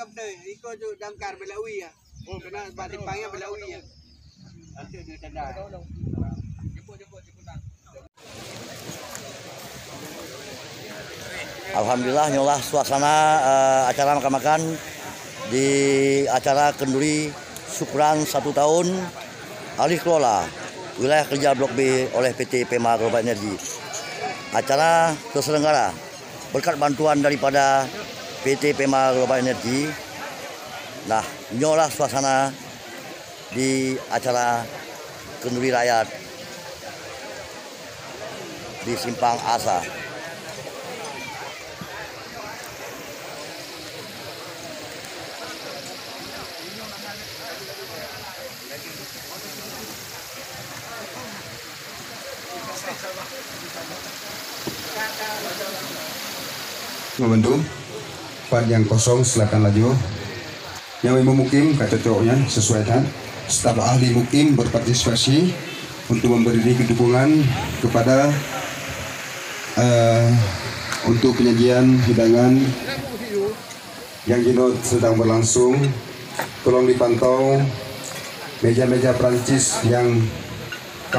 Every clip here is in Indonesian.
ka betul. Iko tu damkar belaui ya. Oh, kena bati pangnya belaui ya. Nanti dia tanda. Alhamdulillah nyolah suasana acara makan-makan di acara kenduri syukuran 1 tahun alih kelola wilayah kerja Blok B oleh PT Pema Global Energy. Acara terselenggara berkat bantuan daripada PT Pema Global Energy. Nah, nyolah suasana di acara kenduri rakyat di Simpang Asa. Membantu part yang kosong silakan laju. Yang ibu mukim cocoknya sesuaikan. Staf ahli mukim berpartisipasi untuk memberi dukungan kepada untuk penyajian hidangan yang kini sedang berlangsung. Tolong dipantau meja-meja Prancis yang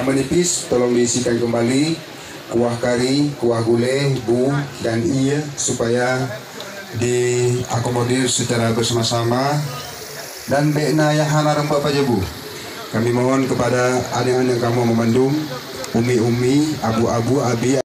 menipis, tolong diisikan kembali. Kuah kari, kuah gulai, bu, dan iya supaya diakomodir secara bersama-sama. Dan bekna yang hana rempah aja bu. Kami mohon kepada adik-adik kamu memandung, umi-umi, abu-abu, abi.